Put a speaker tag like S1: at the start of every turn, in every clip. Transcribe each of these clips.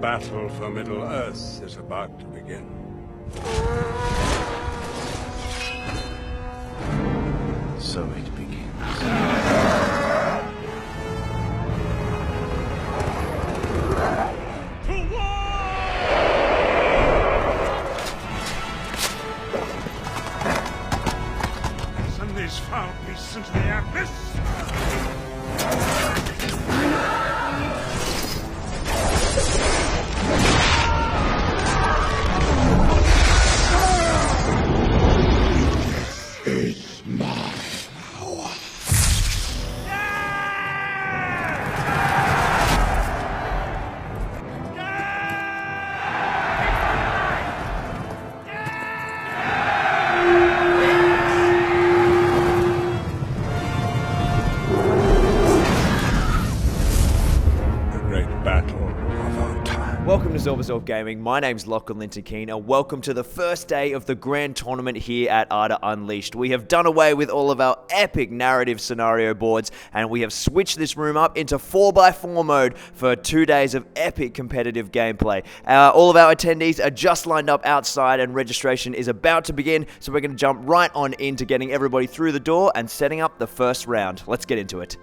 S1: battle for Middle-earth is about to begin.
S2: So it begins.
S1: Send these foul beasts into the abyss! It's my power. The great battle of our time.
S3: Welcome to ZALEWSKI Gaming. My name's Lachlan Linton-Keene, and welcome to the first day of the grand tournament here at Arda Unleashed. We have done away with all of our epic narrative scenario boards, and we have switched this room up into 4x4 mode for 2 days of epic competitive gameplay. All of our attendees are just lined up outside, and registration is about to begin, so we're going to jump right on into getting everybody through the door and setting up the first round. Let's get into it.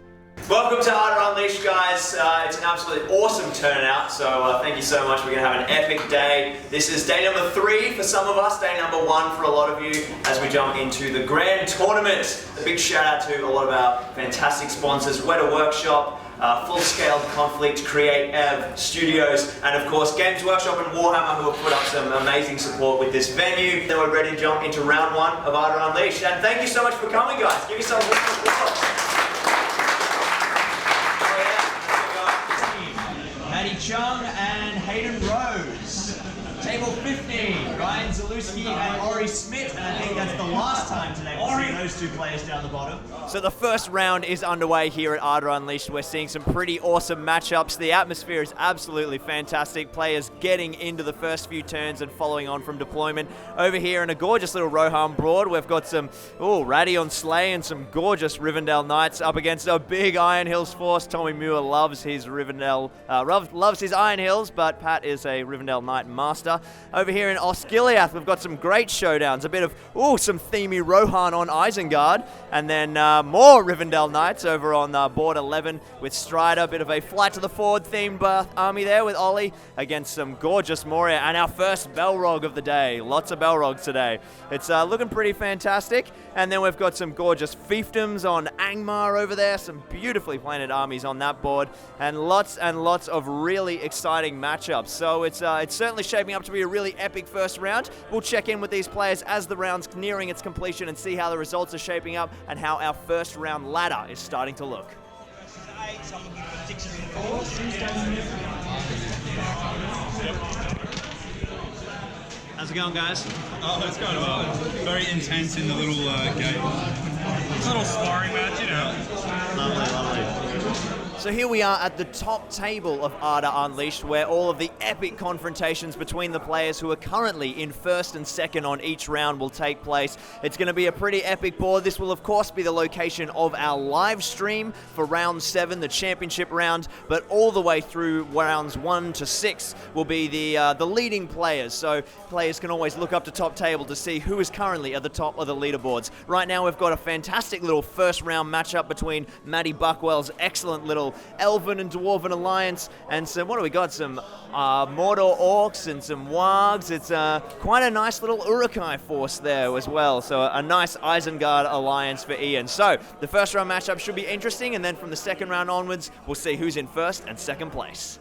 S3: Welcome to Arda Unleashed, guys. It's an absolutely awesome turnout, so thank you so much. We're going to have an epic day. This is day number 3 for some of us, day number 1 for a lot of you, as we jump into the grand tournament. A big shout out to a lot of our fantastic sponsors, Weta Workshop, Full Scale Conflict, CreatEv Studios, and of course Games Workshop and Warhammer, who have put up some amazing support with this venue. Then we're ready to jump into round 1 of Arda Unleashed, and thank you so much for coming, guys. Give yourselves a round of applause.
S4: Matty Chung and Hayden Rose. Table 15, Ryan ZALEWSKI and Ori Smith, and I think that's the last time today we'll see those two players down the bottom.
S3: So the first round is underway here at Arda Unleashed. We're seeing some pretty awesome matchups. The atmosphere is absolutely fantastic. Players getting into the first few turns and following on from deployment. Over here in a gorgeous little ROHAN broad, we've got some Ratty on Slay and some gorgeous Rivendell Knights up against a big Iron Hills force. Tommy Muir loves his Rivendell, loves his Iron Hills, but Pat is a Rivendell Knight master. Over here in Osgiliath, we've got some great showdowns. A bit of, some themey ROHAN on Isengard, and then more Rivendell Knights over on board 11 with Strider. A bit of a flight to the forward themed army there with Ollie against some gorgeous MORIA, and our first Balrog of the day. Lots of Balrogs today. It's looking pretty fantastic. And then we've got some gorgeous fiefdoms on ANGMAR over there, some beautifully planted armies on that board, and lots of really exciting matchups. So it's certainly shaping up to be a really epic first round. We'll check in with these players as the round's nearing its completion and see how the results are shaping up and how our first round ladder is starting to look.
S5: How's it going, guys?
S6: Oh, it's going well. Very intense in the little game. It's a little sparring match, you know.
S5: Lovely, lovely.
S3: So here we are at the top table of Arda Unleashed, where all of the epic confrontations between the players who are currently in first and second on each round will take place. It's going to be a pretty epic board. This will of course be the location of our live stream for round 7, the championship round, but all the way through rounds 1 to 6 will be the leading players. So players can always look up to top table to see who is currently at the top of the leaderboards. Right now we've got a fantastic little first round matchup between Matty Buckwell's excellent little Elven and Dwarven alliance, and some, what do we got? Some Mordor Orcs and some Wargs. It's quite a nice little Uruk-hai force there as well. So a nice Isengard alliance for Ian. So the first round matchup should be interesting, and then from the second round onwards, we'll see who's in first and second place.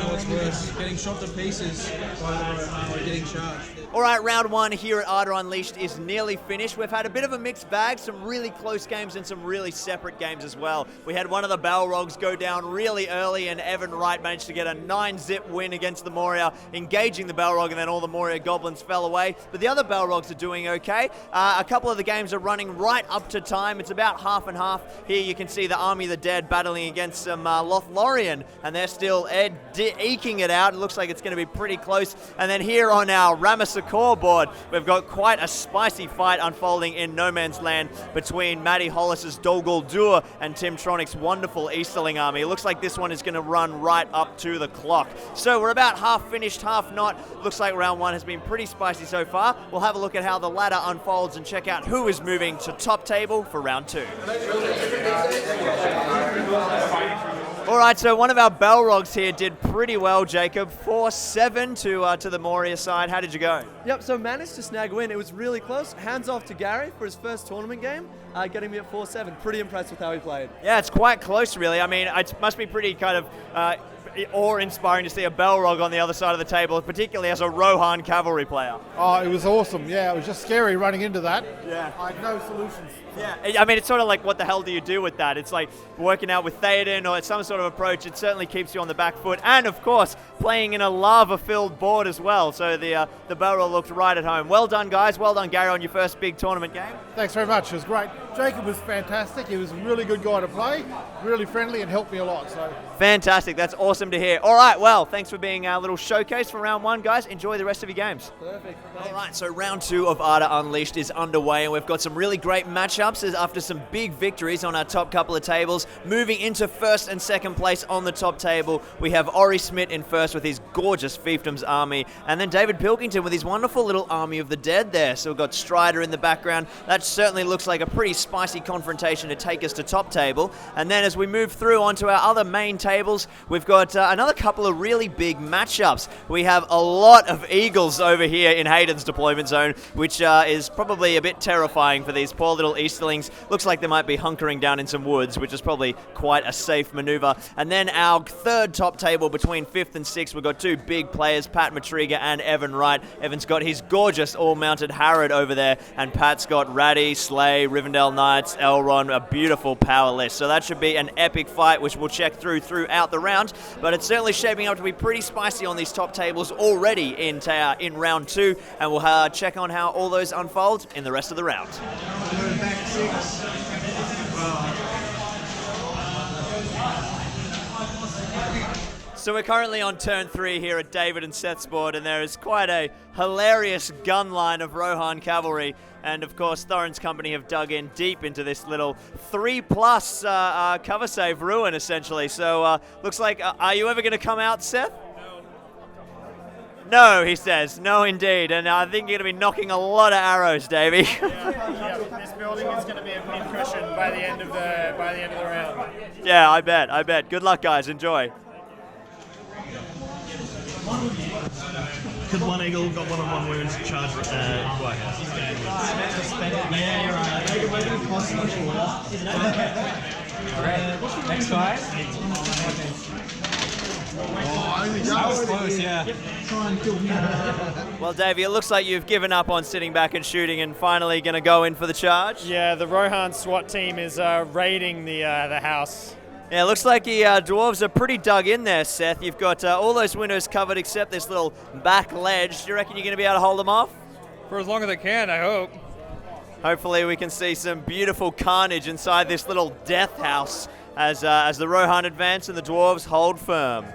S7: What's worse, getting shot to pieces or getting charged?
S3: All right, round 1 here at Arda Unleashed is nearly finished. We've had a bit of a mixed bag, some really close games and some really separate games as well. We had one of the Balrogs go down really early, and Evan Wright managed to get a 9-zip win against the MORIA, engaging the Balrog, and then all the MORIA goblins fell away. But the other Balrogs are doing okay. A couple of the games are running right up to time. It's about half and half. Here you can see the Army of the Dead battling against some Lothlorien, and they're still eking it out. It looks like it's going to be pretty close. And then here on our Ramasakor board, we've got quite a spicy fight unfolding in no man's land between Matty Hollis's Dol Guldur and Tim Tronic's wonderful Easterling army. It looks like this one is going to run right up to the clock. So we're about half finished, half not. Looks like round one has been pretty spicy so far. We'll have a look at how the ladder unfolds and check out who is moving to top table for round two. All right, so one of our Balrogs here did pretty well, Jacob. 4-7 to the MORIA side. How did you go?
S8: Yep, so managed to snag a win. It was really close. Hands off to Gary for his first tournament game, getting me at 4-7. Pretty impressed with how he played.
S3: Yeah, it's quite close, really. I mean, it must be pretty kind of awe-inspiring to see a Balrog on the other side of the table, particularly as a ROHAN cavalry player.
S9: Oh, it was awesome. Yeah, it was just scary running into that.
S3: Yeah.
S9: I had no solutions.
S3: Yeah, I mean, it's sort of like, what the hell do you do with that? It's like working out with Theoden or some sort of approach. It certainly keeps you on the back foot. And, of course, playing in a lava-filled board as well. So the Balrog looked right at home. Well done, guys. Well done, Gary, on your first big tournament game.
S9: Thanks very much. It was great. JAKEB was fantastic. He was a really good guy to play, really friendly, and helped me a lot. So
S3: fantastic. That's awesome to hear. All right, well, thanks for being our little showcase for round one, guys. Enjoy the rest of your games.
S8: Perfect.
S3: All right, so round two of Arda Unleashed is underway, and we've got some really great matchups after some big victories on our top couple of tables. Moving into first and second place on the top table, we have Ori Smith in first with his gorgeous Fiefdoms army, and then David Pilkington with his wonderful little Army of the Dead there. So we've got Strider in the background. That certainly looks like a pretty spicy confrontation to take us to top table. And then as we move through onto our other main tables, we've got another couple of really big matchups. We have a lot of Eagles over here in Hayden's deployment zone, which is probably a bit terrifying for these poor little Easterlings. Looks like they might be hunkering down in some woods, which is probably quite a safe maneuver. And then our third top table between fifth and sixth, we've got two big players, Pat Matriga and Evan Wright. Evan's got his gorgeous all-mounted Harrod over there, and Pat's got Ratty, Slay, Rivendell Knights, Elrond, a beautiful power list. So that should be an epic fight, which we'll check throughout the round. But it's certainly shaping up to be pretty spicy on these top tables already in round two, and we'll check on how all those unfold in the rest of the round. So we're currently on turn 3 here at David and Seth's board, and there is quite a hilarious gun line of ROHAN cavalry. And of course, Thorin's company have dug in deep into this little 3+ cover save ruin, essentially. So looks like, are you ever going to come out, Seth? No, he says. No, indeed. And I think you're going to be knocking a lot of arrows, Davey.
S10: Yeah, this building is going to be a pincushion by the end of the round.
S3: Yeah, I bet. Good luck, guys. Enjoy.
S5: Because one eagle got 1-on-1 wounds, charge White House.
S4: Yeah, you're right. Next guy.
S7: That was close, yeah.
S3: Well, Davey, it looks like you've given up on sitting back and shooting and finally going to go in for the charge.
S10: Yeah, the ROHAN SWAT team is raiding the house.
S3: Yeah, it looks like the dwarves are pretty dug in there, Seth. You've got all those windows covered except this little back ledge. Do you reckon you're going to be able to hold them off?
S10: For as long as I can, I hope.
S3: Hopefully we can see some beautiful carnage inside this little death house as the ROHAN advance and the dwarves hold firm.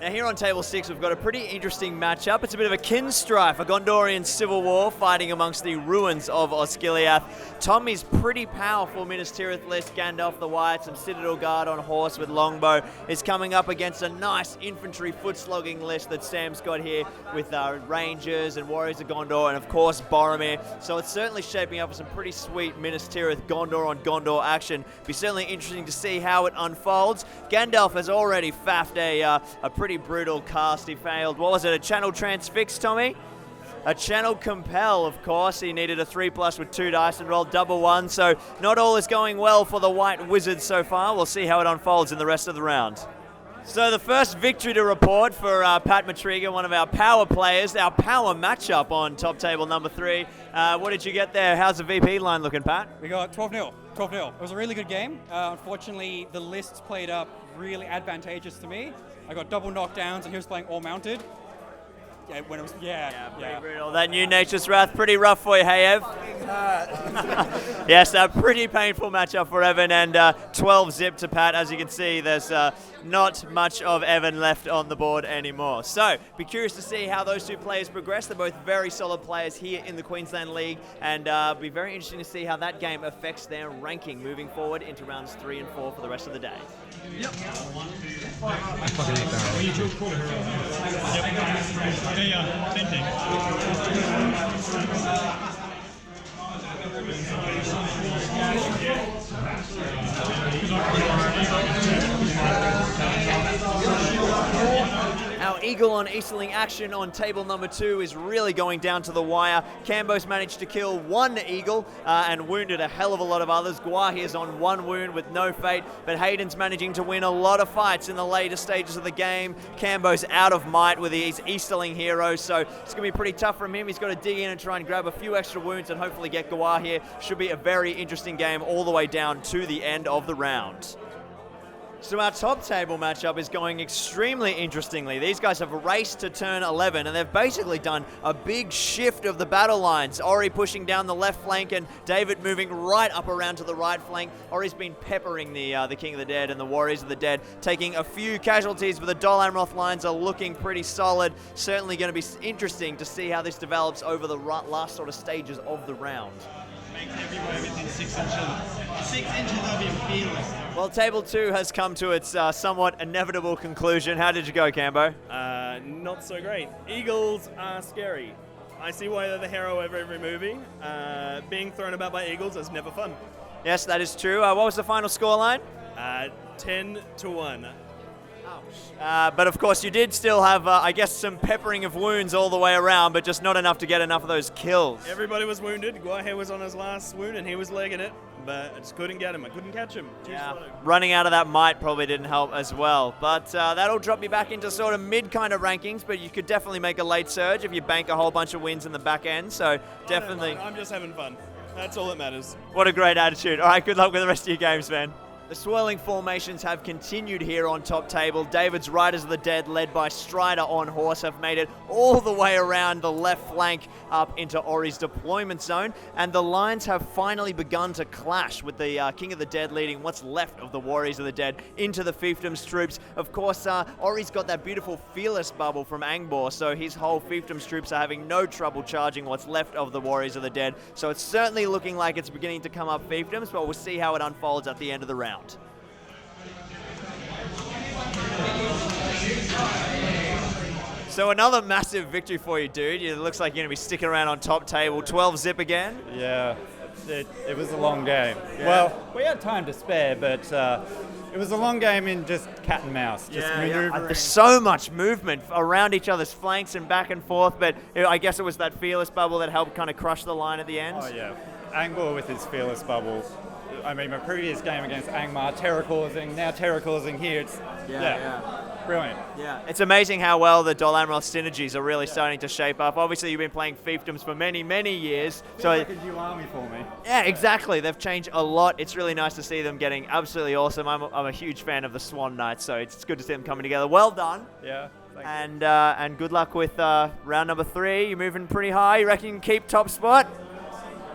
S3: Now here on table 6, we've got a pretty interesting matchup. It's a bit of a kin strife, a Gondorian civil war fighting amongst the ruins of Osgiliath. Tommy's pretty powerful Minas Tirith list, Gandalf the White, some Citadel Guard on horse with longbow, is coming up against a nice infantry foot-slogging list that Sam's got here with Rangers and Warriors of Gondor and, of course, Boromir. So it's certainly shaping up for some pretty sweet Minas Tirith Gondor on Gondor action. Be certainly interesting to see how it unfolds. Gandalf has already faffed a pretty brutal cast. He failed. What was it? A channel transfix, Tommy? A channel compel, of course. He needed a 3+ with 2 dice and rolled double 1. So not all is going well for the White Wizards so far. We'll see how it unfolds in the rest of the round. So the first victory to report for Pat Matriga, one of our power players, our power matchup on top table number 3. What did you get there? How's the VP line looking, Pat?
S7: We got 12-0. 12-0. It was a really good game. Unfortunately, the lists played up really advantageous to me. I got double knockdowns and he was playing all mounted.
S11: Yeah, when it was, yeah.
S3: Pretty brutal. That new Nature's Wrath, pretty rough for you, hey, Ev? Yes, a pretty painful matchup for Evan, and 12 zip to Pat. As you can see, there's not much of Evan left on the board anymore. So, be curious to see how those two players progress. They're both very solid players here in the Queensland League, and be very interesting to see how that game affects their ranking moving forward into rounds 3 and 4 for the rest of the day.
S6: Yep. Same thing.
S3: Our Eagle on Easterling action on table number 2 is really going down to the wire. Cambo's managed to kill 1 Eagle and wounded a hell of a lot of others. Guahia's on 1 wound with no fate, but Hayden's managing to win a lot of fights in the later stages of the game. Cambo's out of might with his Easterling heroes, so it's going to be pretty tough from him. He's got to dig in and try and grab a few extra wounds and hopefully get Guahia. Should be a very interesting game all the way down to the end of the round. So our top table matchup is going extremely interestingly. These guys have raced to turn 11, and they've basically done a big shift of the battle lines. Ori pushing down the left flank, and David moving right up around to the right flank. Ori's been peppering the King of the Dead and the Warriors of the Dead, taking a few casualties, but the Dol Amroth lines are looking pretty solid. Certainly going to be interesting to see how this develops over the last sort of stages of the round.
S6: Makes everywhere within 6 inches. 6 inches of him fearless.
S3: Well, table 2 has come to its somewhat inevitable conclusion. How did you go, Cambo?
S5: Not so great. Eagles are scary. I see why they're the hero of every movie. Being thrown about by eagles is never fun.
S3: Yes, that is true. What was the final scoreline?
S5: 10-1.
S3: But of course, you did still have, I guess, some peppering of wounds all the way around, but just not enough to get enough of those kills.
S5: Everybody was wounded. Guahia was on his last wound, and he was legging it, but I just couldn't get him. I couldn't catch him. Too slow.
S3: Running out of that might probably didn't help as well. But that'll drop you back into sort of mid kind of rankings, but you could definitely make a late surge if you bank a whole bunch of wins in the back end. So definitely.
S5: I'm just having fun. That's all that matters.
S3: What a great attitude. All right, good luck with the rest of your games, man. The swirling formations have continued here on top table. David's Riders of the Dead, led by Strider on horse, have made it all the way around the left flank up into Ori's deployment zone. And the lines have finally begun to clash, with the King of the Dead leading what's left of the Warriors of the Dead into the Fiefdoms troops. Of course, Ori's got that beautiful Fearless bubble from ANGMAR, so his whole Fiefdoms troops are having no trouble charging what's left of the Warriors of the Dead. So it's certainly looking like it's beginning to come up Fiefdoms, but we'll see how it unfolds at the end of the round. So another massive victory for you, dude. It looks like you're going to be sticking around on top table. 12 zip again?
S12: Yeah, it was a long game.
S3: Yeah.
S12: Well, we had time to spare, but it was a long game in just cat and mouse. Just maneuvering.
S3: There's so much movement around each other's flanks and back and forth, but I guess it was that Fearless bubble that helped kind of crush the line at the end.
S12: Oh, yeah. ANGMAR with his Fearless bubble. I mean, my previous game against ANGMAR, terror causing, now terror causing here. It's brilliant.
S3: Yeah, it's amazing how well the Dol Amroth synergies are really starting to shape up. Obviously, you've been playing Fiefdoms for many, many years.
S12: So like a new army for me.
S3: Yeah, exactly. They've changed a lot. It's really nice to see them getting absolutely awesome. I'm a huge fan of the Swan Knights, so it's good to see them coming together. Well done.
S12: Yeah.
S3: And good luck with round number 3. You're moving pretty high. You reckon you can keep top spot?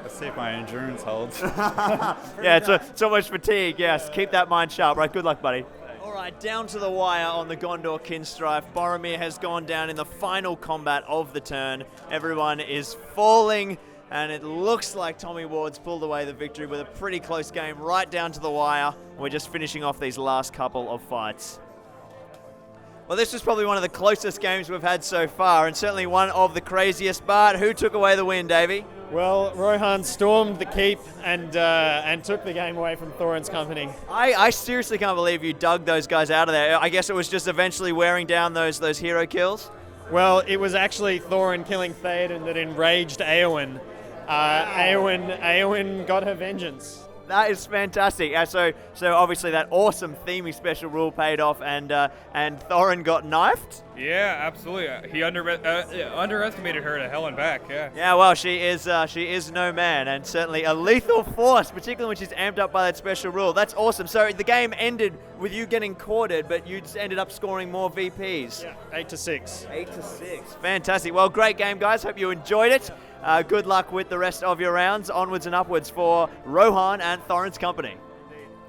S12: Let's see if my endurance holds.
S3: Yeah, it's so much fatigue. Yes, keep that mind sharp. Right, good luck, buddy. All right, down to the wire on the Gondor Kinstrife. Boromir has gone down in the final combat of the turn. Everyone is falling, and it looks like Tommy Ward's pulled away the victory with a pretty close game right down to the wire. We're just finishing off these last couple of fights. Well, this was probably one of the closest games we've had so far, and certainly one of the craziest, but who took away the win, Davey?
S10: Well, Rohan stormed the keep and took the game away from Thorin's company.
S3: I seriously can't believe you dug those guys out of there. I guess it was just eventually wearing down those hero kills?
S10: Well, it was actually Thorin killing Theoden that enraged Eowyn. Eowyn got her vengeance.
S3: That is fantastic. So obviously that awesome theming special rule paid off, and Thorin got knifed.
S13: Yeah, absolutely. He underestimated her to hell and back. Yeah.
S3: Yeah. Well, she is no man, and certainly a lethal force, particularly when she's amped up by that special rule. That's awesome. So the game ended with you getting courted, but you ended up scoring more VPs.
S5: Yeah, 8-6.
S3: 8-6. Fantastic. Well, great game, guys. Hope you enjoyed it. Good luck with the rest of your rounds. Onwards and upwards for Rohan and Thorin's company.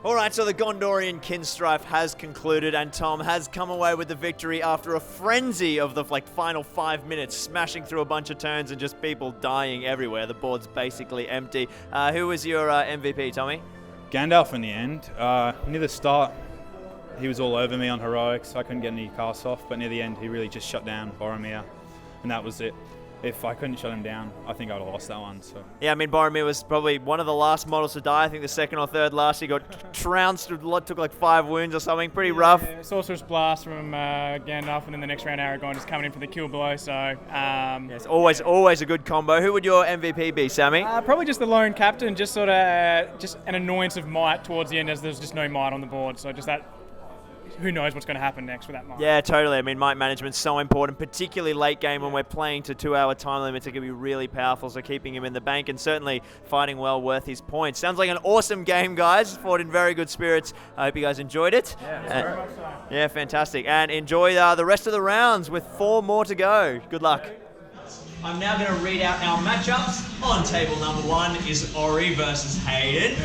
S3: All right, so the Gondorian Kinstrife has concluded, and Tom has come away with the victory after a frenzy of the final 5 minutes, smashing through a bunch of turns and just people dying everywhere. The board's basically empty. Who was your MVP, Tommy?
S6: Gandalf in the end. Near the start, he was all over me on heroics. I couldn't get any casts off, but near the end, he really just shut down Boromir, and that was it. If I couldn't shut him down, I think I would have lost that one. So.
S3: Yeah, I mean, Boromir was probably one of the last models to die. I think the second or third last. He got trounced, took like 5 wounds or something. Pretty rough.
S11: Sorcerer's Blast from Gandalf, and then the next round Aragorn just coming in for the kill blow. So
S3: yes, always a good combo. Who would your MVP be, Sammy?
S11: Probably just the lone captain, just sort of just an annoyance of might towards the end, as there's just no might on the board. So just that. Who knows what's going to happen next with that might?
S3: Yeah, totally. I mean, might management's so important, particularly late game when we're playing to 2-hour time limits. It can be really powerful, so keeping him in the bank and certainly fighting well worth his points. Sounds like an awesome game, guys. Fought in very good spirits. I hope you guys enjoyed it.
S11: Yeah, very much so.
S3: Yeah, fantastic. And enjoy the rest of the rounds with 4 more to go. Good luck.
S4: I'm now going to read out our matchups. On table number 1 is Ori versus Hayden.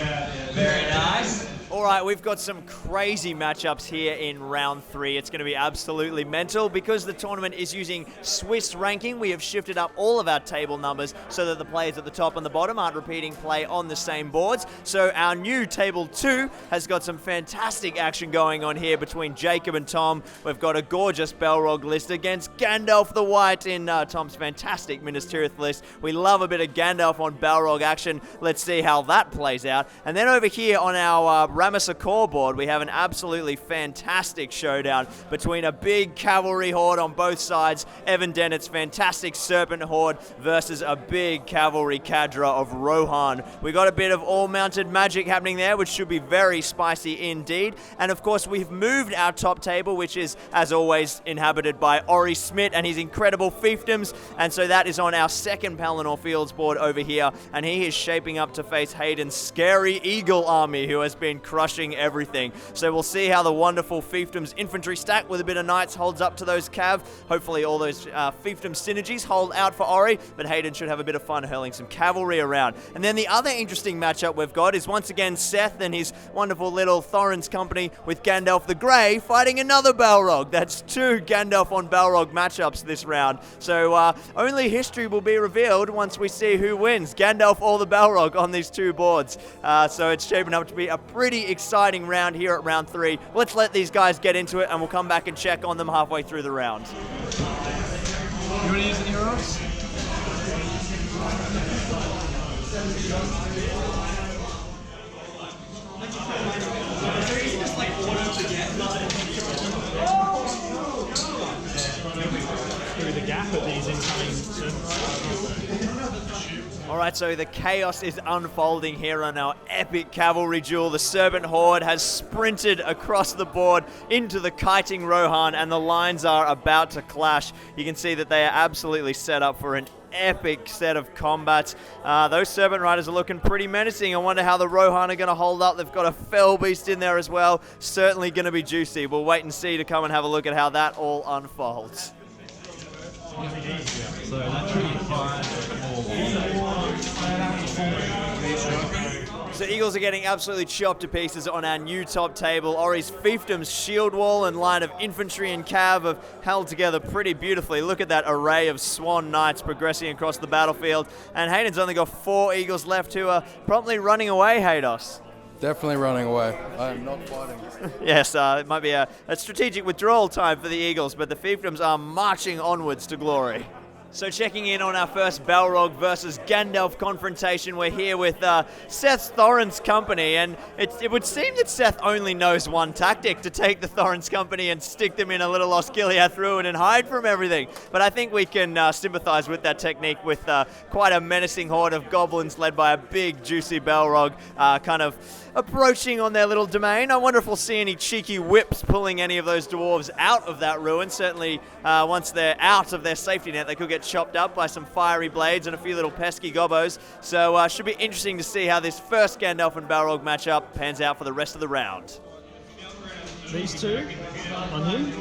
S4: Very nice.
S3: All right, we've got some crazy matchups here in round 3. It's going to be absolutely mental. Because the tournament is using Swiss ranking, we have shifted up all of our table numbers so that the players at the top and the bottom aren't repeating play on the same boards. So our new table 2 has got some fantastic action going on here between JAKEB and Tom. We've got a gorgeous Balrog list against Gandalf the White in Tom's fantastic Minas Tirith list. We love a bit of Gandalf on Balrog action. Let's see how that plays out. And then over here on our Ramessa core board, we have an absolutely fantastic showdown between a big cavalry horde on both sides, Evan Dennett's fantastic Serpent horde versus a big cavalry cadre of Rohan. We got a bit of all-mounted magic happening there, which should be very spicy indeed. And of course, we've moved our top table, which is, as always, inhabited by Ori Smith and his incredible fiefdoms. And so that is on our second Palinor Fields board over here, and he is shaping up to face Hayden's scary Eagle army, who has been crushing everything. So we'll see how the wonderful fiefdoms infantry stack with a bit of knights holds up to those cav. Hopefully all those fiefdom synergies hold out for Ori, but Hayden should have a bit of fun hurling some cavalry around. And then the other interesting matchup we've got is once again Seth and his wonderful little Thorin's company with Gandalf the Grey fighting another Balrog. That's 2 Gandalf on Balrog matchups this round. So only history will be revealed once we see who wins, Gandalf or the Balrog on these 2 boards. So it's shaping up to be a pretty exciting round here at round 3. Let's let these guys get into it and we'll come back and check on them halfway through the round.
S7: You want to use any heroes?
S5: Through the gap of these incoming.
S3: All right, so the chaos is unfolding here on our epic cavalry duel. The Serpent Horde has sprinted across the board into the kiting Rohan, and the lines are about to clash. You can see that they are absolutely set up for an epic set of combats. Those Serpent Riders are looking pretty menacing. I wonder how the Rohan are going to hold up. They've got a Fell Beast in there as well. Certainly going to be juicy. We'll wait and see to come and have a look at how that all unfolds.
S7: So that's 5
S3: So Eagles are getting absolutely chopped to pieces on our new top table. Ori's fiefdom's shield wall and line of infantry and cav have held together pretty beautifully. Look at that array of swan knights progressing across the battlefield. And Hayden's only got 4 Eagles left who are promptly running away, Haydos.
S14: Definitely running away. I am not fighting.
S3: Yes, it might be a strategic withdrawal time for the Eagles, but the fiefdoms are marching onwards to glory. So checking in on our first Balrog versus Gandalf confrontation, we're here with Seth Thorin's company, and it would seem that Seth only knows one tactic, to take the Thorin's company and stick them in a little Osgiliath ruin and hide from everything. But I think we can sympathize with that technique with quite a menacing horde of goblins led by a big juicy Balrog kind of approaching on their little domain. I wonder if we'll see any cheeky whips pulling any of those dwarves out of that ruin. Certainly once they're out of their safety net, they could get chopped up by some fiery blades and a few little pesky gobbos. So should be interesting to see how this first Gandalf and Balrog matchup pans out for the rest of the round.
S10: these two on him.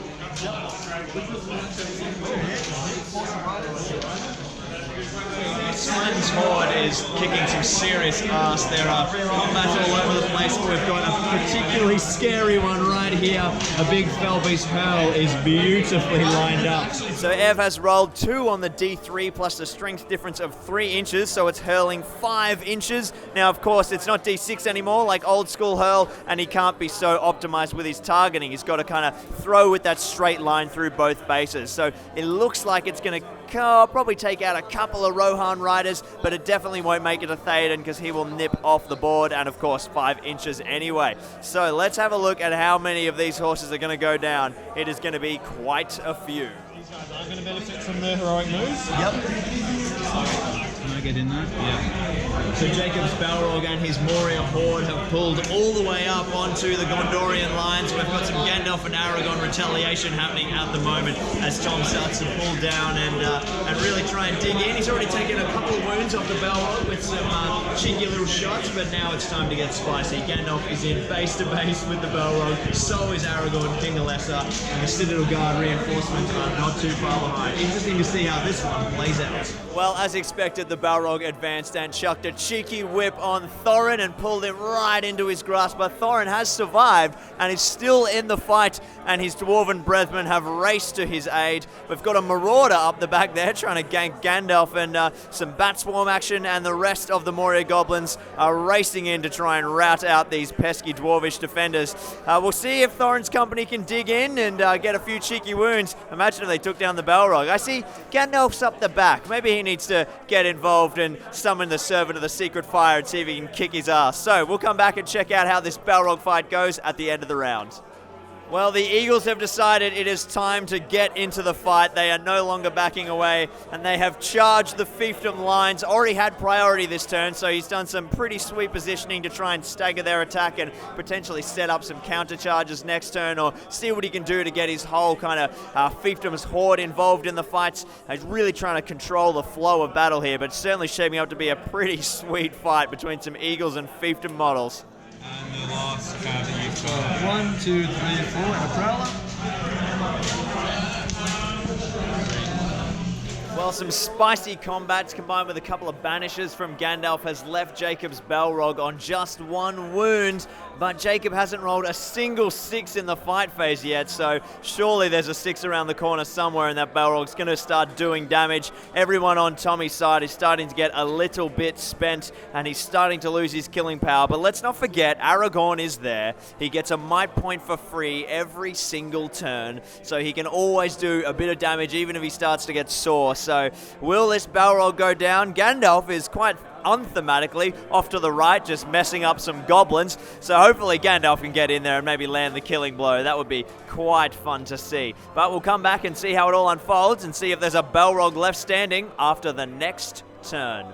S4: Slime's Horde is kicking some serious ass. There are combats all over the place. We've got a particularly scary one right here. A big Felbeast Hurl is beautifully lined up.
S3: So Ev has rolled 2 on the D3 plus a strength difference of 3 inches, so it's hurling 5 inches. Now, of course, it's not D6 anymore like old school hurl, and he can't be so optimized with his targeting. He's got to kind of throw with that straight line through both bases. So it looks like it's going to probably take out a couple of Rohan riders, but it definitely won't make it a Theoden because he will nip off the board, and of course 5 inches anyway. So let's have a look at how many of these horses are going to go down. It is going to be quite a few.
S10: These guys are going to benefit from the heroic moves.
S4: Yep.
S10: Can I get in there? Yeah.
S4: So JAKEB's Balrog and his MORIA Horde have pulled all the way up onto the Gondorian lines. We've got some Gandalf and Aragorn retaliation happening at the moment as Tom starts to pull down and really try and dig in. He's already taken a couple of wounds off the Balrog with some cheeky little shots, but now it's time to get spicy. Gandalf is in base to base with the Balrog. So is Aragorn, King Alessa, and the Citadel Guard reinforcements are not too far behind. Interesting to see how this one plays out.
S3: Well, as expected, the Balrog advanced and chucked a cheeky whip on Thorin and pulled him right into his grasp. But Thorin has survived and is still in the fight, and his Dwarven brethren have raced to his aid. We've got a Marauder up the back there trying to gank Gandalf, and some Bat Swarm action, and the rest of the Moria goblins are racing in to try and rout out these pesky Dwarvish defenders. We'll see if Thorin's company can dig in and get a few cheeky wounds. Imagine if they took down the Balrog. I see Gandalf's up the back. Maybe he needs to get involved and summon the Servant of the Secret Fire and see if he can kick his ass. So we'll come back and check out how this Balrog fight goes at the end of the round. Well, the Eagles have decided it is time to get into the fight. They are no longer backing away, and they have charged the fiefdom lines. Ori had priority this turn, so he's done some pretty sweet positioning to try and stagger their attack and potentially set up some counter charges next turn, or see what he can do to get his whole kind of fiefdom's horde involved in the fights. He's really trying to control the flow of battle here, but certainly shaping up to be a pretty sweet fight between some Eagles and fiefdom models.
S7: And the last card that you've got 1, 2, 3, 4 and a Prowler.
S3: Well, some spicy combats combined with a couple of banishes from Gandalf has left JAKEB's Balrog on just 1 wound, but JAKEB hasn't rolled a single 6 in the fight phase yet, so surely there's a 6 around the corner somewhere and that Balrog's going to start doing damage. Everyone on Tommy's side is starting to get a little bit spent, and he's starting to lose his killing power, but let's not forget Aragorn is there. He gets a might point for free every single turn, so he can always do a bit of damage even if he starts to get sore. So will this Balrog go down? Gandalf is quite unthematically off to the right, just messing up some goblins. So hopefully Gandalf can get in there and maybe land the killing blow. That would be quite fun to see. But we'll come back and see how it all unfolds and see if there's a Balrog left standing after the next turn.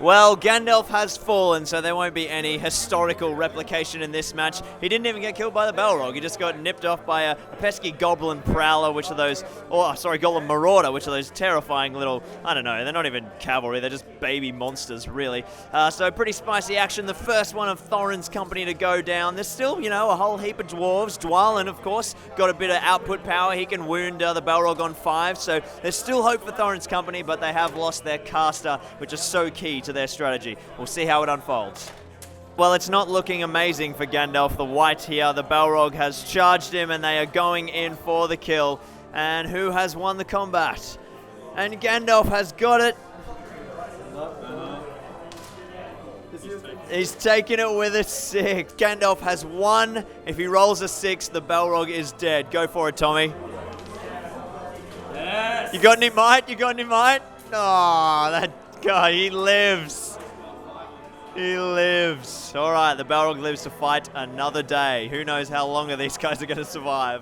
S3: Well, Gandalf has fallen, so there won't be any historical replication in this match. He didn't even get killed by the Balrog. He just got nipped off by a pesky Goblin Prowler, which are those, Goblin Marauder, which are those terrifying little, I don't know, they're not even cavalry, they're just baby monsters, really. So pretty spicy action. The first one of Thorin's company to go down. There's still, a whole heap of dwarves. Dwalin, of course, got a bit of output power. He can wound the Balrog on 5, so there's still hope for Thorin's company, but they have lost their caster, which is so key to their strategy. We'll see how it unfolds. Well, it's not looking amazing for Gandalf the White here. The Balrog has charged him and they are going in for the kill. And who has won the combat? And Gandalf has got it. He's taking it with a 6. Gandalf has won. If he rolls a 6, the Balrog is dead. Go for it, Tommy. Yes. You got any might? You got any might? Oh, that guy, he lives. He lives. All right, the Balrog lives to fight another day. Who knows how long these guys are going to survive.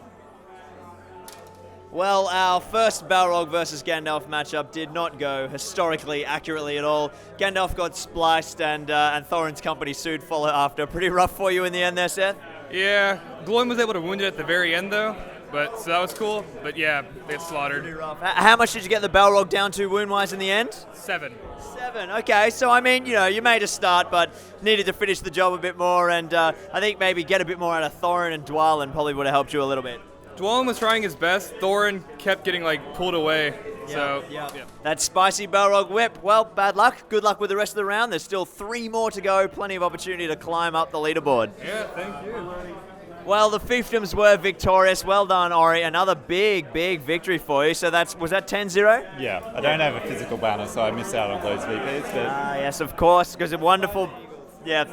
S3: Well, our first Balrog versus Gandalf matchup did not go historically accurately at all. Gandalf got spliced and Thorin's company soon followed after. Pretty rough for you in the end there, Seth?
S13: Yeah, Gloin was able to wound it at the very end though. But so that was cool. But yeah, they got slaughtered.
S3: How much did you get the Balrog down to wound-wise in the end?
S13: 7.
S3: 7. Okay, so I mean, you made a start, but needed to finish the job a bit more, and I think maybe get a bit more out of Thorin and Dwalin probably would have helped you a little bit.
S13: Dwalin was trying his best. Thorin kept getting pulled away.
S3: Yeah. That spicy Balrog whip. Well, bad luck. Good luck with the rest of the round. There's still 3 more to go. Plenty of opportunity to climb up the leaderboard.
S13: Yeah, thank you.
S3: Well, the Fiefdoms were victorious. Well done, Ori. Another big victory for you. So was that 10-0?
S12: Yeah, I don't have a physical banner, so I miss out on those VPs. But
S3: yes, of course, because a wonderful... Yeah.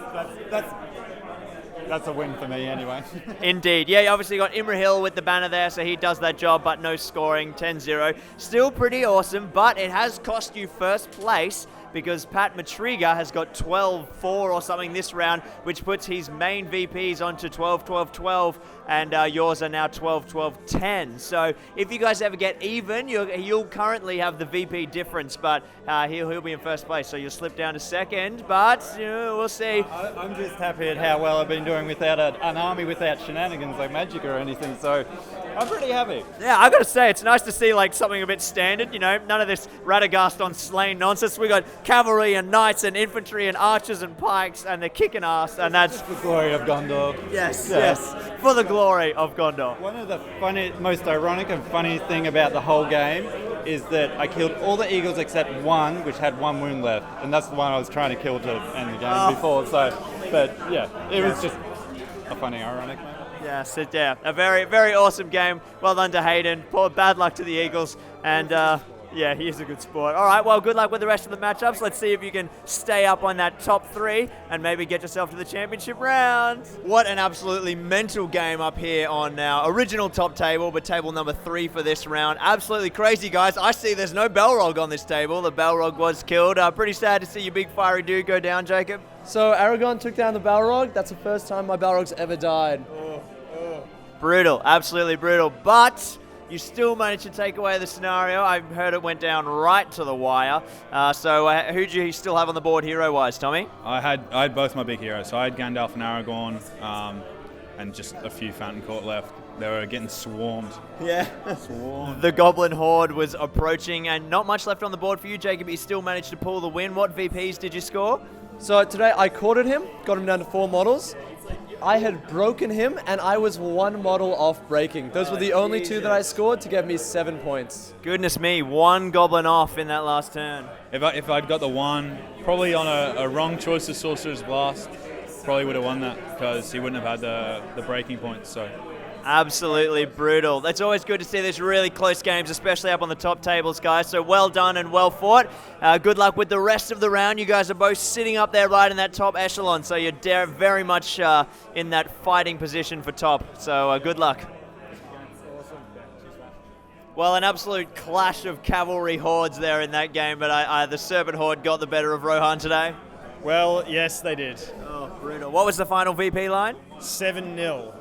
S12: That's a win for me anyway.
S3: Indeed. Yeah, you obviously got Imrahil with the banner there, so he does that job, but no scoring, 10-0. Still pretty awesome, but it has cost you first place because Pat Matriga has got 12-4 or something this round, which puts his main VPs onto 12-12-12, and yours are now 12-12-10. So if you guys ever get even, you'll currently have the VP difference, but he'll be in first place, so you'll slip down to second, but we'll see.
S12: I'm just happy at how well I've been doing without an army without shenanigans like magic or anything, so I'm pretty happy.
S3: Yeah, I gotta say, it's nice to see something a bit standard, none of this Radagast on slain nonsense. We got cavalry and knights and infantry and archers and pikes, and they're kicking ass, and that's
S12: the glory of Gondor.
S3: Yes, for the glory of Gondor.
S12: One of the most ironic and funny thing about the whole game is that I killed all the eagles except one, which had 1 wound left, and that's the one I was trying to kill to end the game before. So, but yeah, it was just a funny, ironic moment.
S3: Yes, a very, very awesome game. Well done to Hayden. Poor bad luck to the Eagles, and yeah, he is a good sport. All right, well, good luck with the rest of the matchups. Let's see if you can stay up on that top 3 and maybe get yourself to the championship round. What an absolutely mental game up here on our original top table, but table number 3 for this round. Absolutely crazy, guys. I see there's no Balrog on this table. The Balrog was killed. Pretty sad to see your big fiery dude go down, Jacob.
S8: So Aragorn took down the Balrog. That's the first time my Balrog's ever died.
S3: Brutal, absolutely brutal, but you still managed to take away the scenario. I heard it went down right to the wire. So who do you still have on the board hero-wise, Tommy?
S6: I had both my big heroes. So I had Gandalf and Aragorn, and just a few Fountain Court left. They were getting swarmed.
S3: Yeah.
S6: Swarmed.
S3: The Goblin Horde was approaching, and not much left on the board for you, Jacob. You still managed to pull the win. What VPs did you score?
S8: So today I quartered him, got him down to 4 models. I had broken him, and I was 1 model off breaking. Those were the only 2 that I scored to give me 7 points.
S3: Goodness me, 1 goblin off in that last turn.
S6: If I'd got the 1, probably on a wrong choice of Sorcerer's Blast, probably would have won that because he wouldn't have had the breaking points. So.
S3: Absolutely brutal. It's always good to see these really close games, especially up on the top tables, guys. So well done and well fought. Good luck with the rest of the round. You guys are both sitting up there right in that top echelon, so you're very much in that fighting position for top. So good luck. Well, an absolute clash of cavalry hordes there in that game, but the Serpent Horde got the better of Rohan today.
S10: Well, yes, they did.
S3: Oh, brutal. What was the final VP line?
S10: 7-0.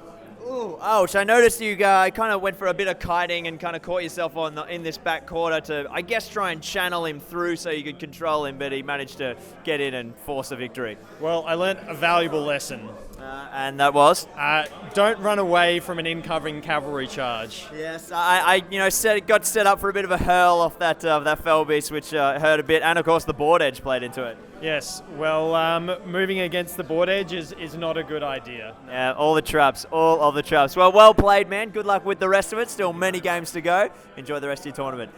S3: Ooh, ouch. I noticed you kind of went for a bit of kiting and kind of caught yourself in this back quarter to, I guess, try and channel him through so you could control him, but he managed to get in and force a victory.
S10: Well, I learnt a valuable lesson.
S3: And that was?
S10: Don't run away from an incoming cavalry charge.
S3: Yes, I got set up for a bit of a hurl off that fell beast, which hurt a bit, and of course the board edge played into it.
S10: Yes, well, moving against the board edge is not a good idea.
S3: Yeah, all of the traps. Well played, man. Good luck with the rest of it. Still many games to go. Enjoy the rest of your tournament.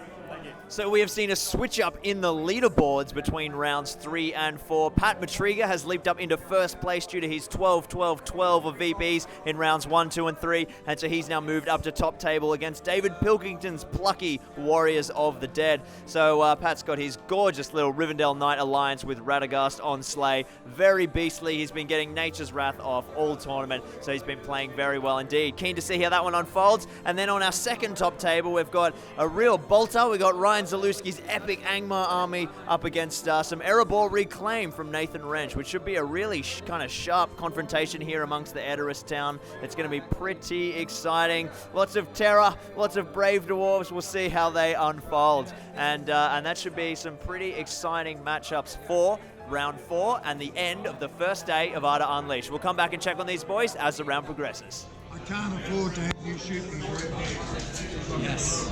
S3: So we have seen a switch up in the leaderboards between rounds 3 and 4. Pat Matriga has leaped up into first place due to his 12-12-12 of VPs in rounds 1, 2, and 3. And so he's now moved up to top table against David Pilkington's plucky Warriors of the Dead. So Pat's got his gorgeous little Rivendell Knight alliance with Radagast on Slay. Very beastly. He's been getting Nature's Wrath off all tournament. So he's been playing very well indeed. Keen to see how that one unfolds. And then on our second top table, we've got a real bolter. We've got Ryan ZALEWSKI's epic ANGMAR army up against some Erebor Reclaim from Nathan Wrench, which should be a really kind of sharp confrontation here amongst the Edoras town. It's going to be pretty exciting. Lots of terror, lots of brave dwarves. We'll see how they unfold. And that should be some pretty exciting matchups for round 4 and the end of the first day of Arda Unleashed. We'll come back and check on these boys as the round progresses.
S15: I can't afford to have you shoot me.
S4: Yes.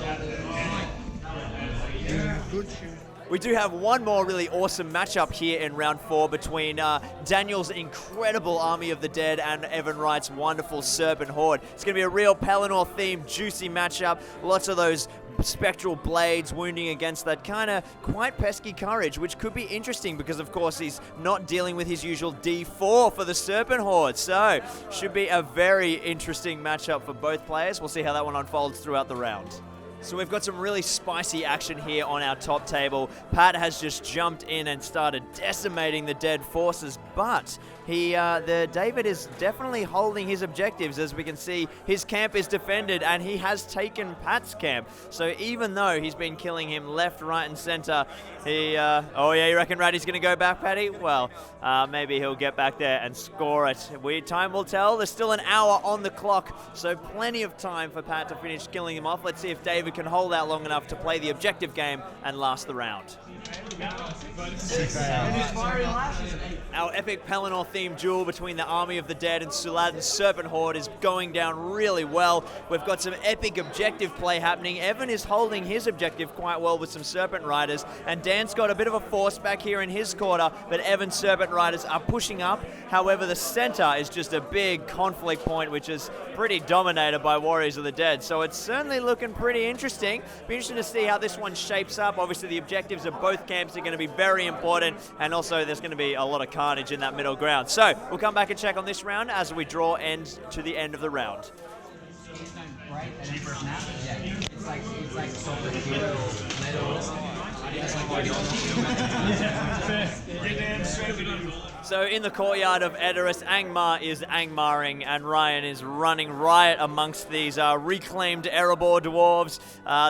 S15: Yeah, good shoot.
S3: We do have one more really awesome matchup here in round 4 between Daniel's incredible Army of the Dead and Evan Wright's wonderful Serpent Horde. It's going to be a real Pelennor-themed, juicy matchup. Lots of those spectral blades wounding against that kind of quite pesky courage, which could be interesting because, of course, he's not dealing with his usual D4 for the Serpent Horde. So, should be a very interesting matchup for both players. We'll see how that one unfolds throughout the round. So we've got some really spicy action here on our top table. Pat has just jumped in and started decimating the dead forces, but David is definitely holding his objectives. As we can see, his camp is defended and he has taken Pat's camp. So even though he's been killing him left, right and center, oh yeah, you reckon Ratty's going to go back, Patty? Well, maybe he'll get back there and score it. Time will tell. There's still an hour on the clock, so plenty of time for Pat to finish killing him off. Let's see if David can hold out long enough to play the objective game and last the round. Our epic Pelennor-themed duel between the Army of the Dead and Suladin's Serpent Horde is going down really well. We've got some epic objective play happening. Evan is holding his objective quite well with some Serpent Riders, and Dan's got a bit of a force back here in his quarter, but Evan's Serpent Riders are pushing up. However, the center is just a big conflict point, which is pretty dominated by Warriors of the Dead. So it's certainly looking pretty interesting. Be interesting to see how this one shapes up. Obviously, the objectives of both camps are going to be very important, and also there's going to be a lot of carnage in that middle ground. So we'll come back and check on this round as we draw end to the end of the round. So in the courtyard of Edoras, ANGMAR is ANGMARing, and Ryan is running riot amongst these reclaimed Erebor dwarves.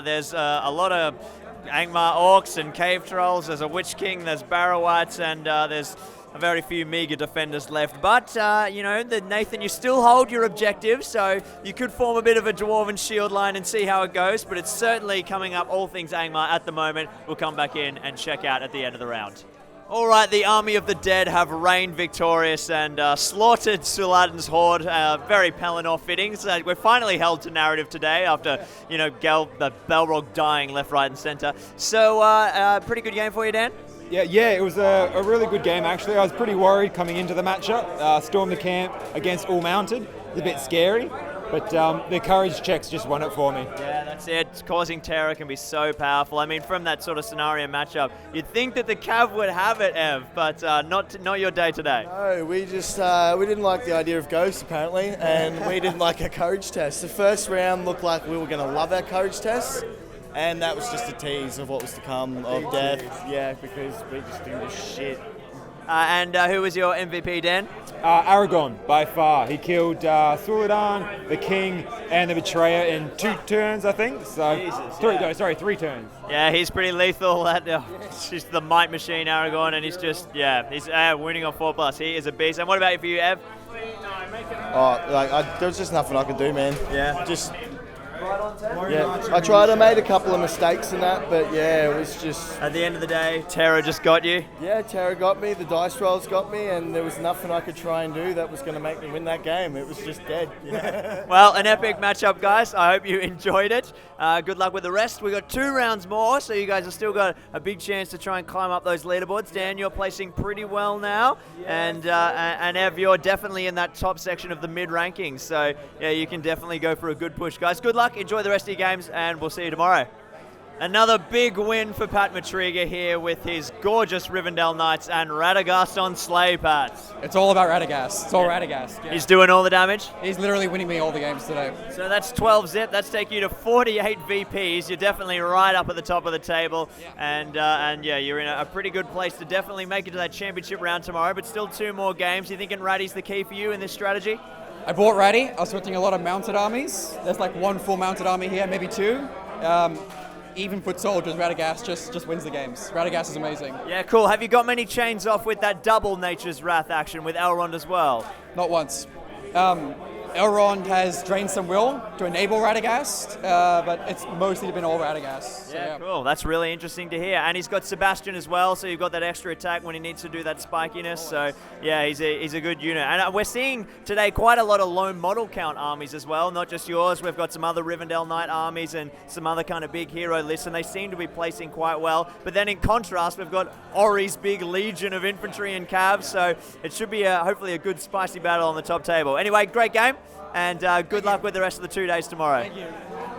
S3: There's a lot of ANGMAR orcs and cave trolls. There's a Witch King, there's Barrowites, and there's a very few meager defenders left. But, Nathan, you still hold your objective, so you could form a bit of a dwarven shield line and see how it goes, but it's certainly coming up all things ANGMAR at the moment. We'll come back in and check out at the end of the round. All right, the Army of the Dead have reigned victorious and slaughtered Suladin's Horde. Very Pelennor fitting. So we're finally held to narrative today after, the Balrog dying left, right, and center. So, pretty good game for you, Dan?
S16: Yeah, it was a really good game, actually. I was pretty worried coming into the matchup. Stormed the camp against all mounted. It's a bit scary, but the courage checks just won it for me.
S3: Yeah, that's it. Causing terror can be so powerful. I mean, from that sort of scenario matchup, you'd think that the Cav would have it, Ev, but not your day today.
S17: No, we just we didn't like the idea of ghosts, apparently, and we didn't like a courage test. The first round looked like we were going to love our courage tests, and that was just a tease of what was to come of death. Yeah, because we just didn't do shit.
S3: And who was your MVP, Dan?
S16: Aragon, by far. He killed Suladin, the King, and the Betrayer in 2 turns, I think. So
S3: Jesus,
S16: 3 turns.
S3: Yeah, he's pretty lethal. It's just the might machine, Aragon, and he's just, he's winning on 4+. He is a beast. And what about for you, Ev?
S17: There was just nothing I could do, man.
S3: Yeah.
S17: I tried. I made a couple of mistakes in that, but yeah, it was just...
S3: At the end of the day, Terror just got you?
S17: Yeah, Terror got me, the dice rolls got me, and there was nothing I could try and do that was going to make me win that game. It was just dead.
S3: Well, an epic matchup, guys. I hope you enjoyed it. Good luck with the rest. We got 2 rounds more, so you guys have still got a big chance to try and climb up those leaderboards. Dan, you're placing pretty well now, and Ev, you're definitely in that top section of the mid rankings. So yeah, you can definitely go for a good push, guys. Good luck. Enjoy the rest of your games, and we'll see you tomorrow. Another big win for Pat Matriga here with his gorgeous Rivendell Knights and Radagast on sleigh, Pat.
S18: It's all about Radagast. It's all Radagast. Yeah.
S3: He's doing all the damage?
S18: He's literally winning me all the games today.
S3: So that's 12 zip. That's taking you to 48 VPs. You're definitely right up at the top of the table. Yeah. And you're in a pretty good place to definitely make it to that championship round tomorrow, but still 2 more games. You thinking Ratty's the key for you in this strategy?
S18: I bought Ratty. I was expecting a lot of mounted armies. There's like 1 full mounted army here, maybe 2. Even foot soldiers, Radagast just wins the games. Radagast is amazing.
S3: Yeah, cool. Have you got many chains off with that double Nature's Wrath action with Elrond as well?
S18: Not once. Elrond has drained some will to enable Radagast, but it's mostly been all Radagast. So,
S3: Yeah, cool. That's really interesting to hear. And he's got Sebastian as well, so you've got that extra attack when he needs to do that spikiness. So, yeah, he's a good unit. And we're seeing today quite a lot of low model count armies as well, not just yours. We've got some other Rivendell Knight armies and some other kind of big hero lists, and they seem to be placing quite well. But then in contrast, we've got Ori's big legion of infantry and cavs, so it should be hopefully a good spicy battle on the top table. Anyway, great game, and good luck with the rest of the 2 days tomorrow.
S18: Thank you.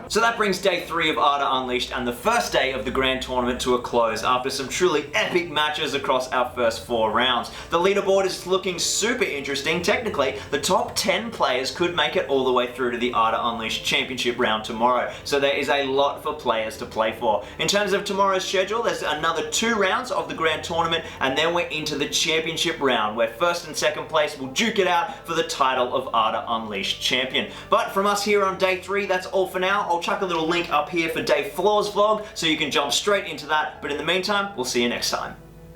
S4: So that brings day 3 of Arda Unleashed and the first day of the Grand Tournament to a close after some truly epic matches across our first 4 rounds. The leaderboard is looking super interesting. Technically, the top 10 players could make it all the way through to the Arda Unleashed Championship round tomorrow. So there is a lot for players to play for. In terms of tomorrow's schedule, there's another 2 rounds of the Grand Tournament, and then we're into the Championship round, where first and second place will duke it out for the title of Arda Unleashed Champion. But from us here on day 3, that's all for now. I'll chuck a little link up here for Dave Floor's vlog so you can jump straight into that. But in the meantime, we'll see you next time.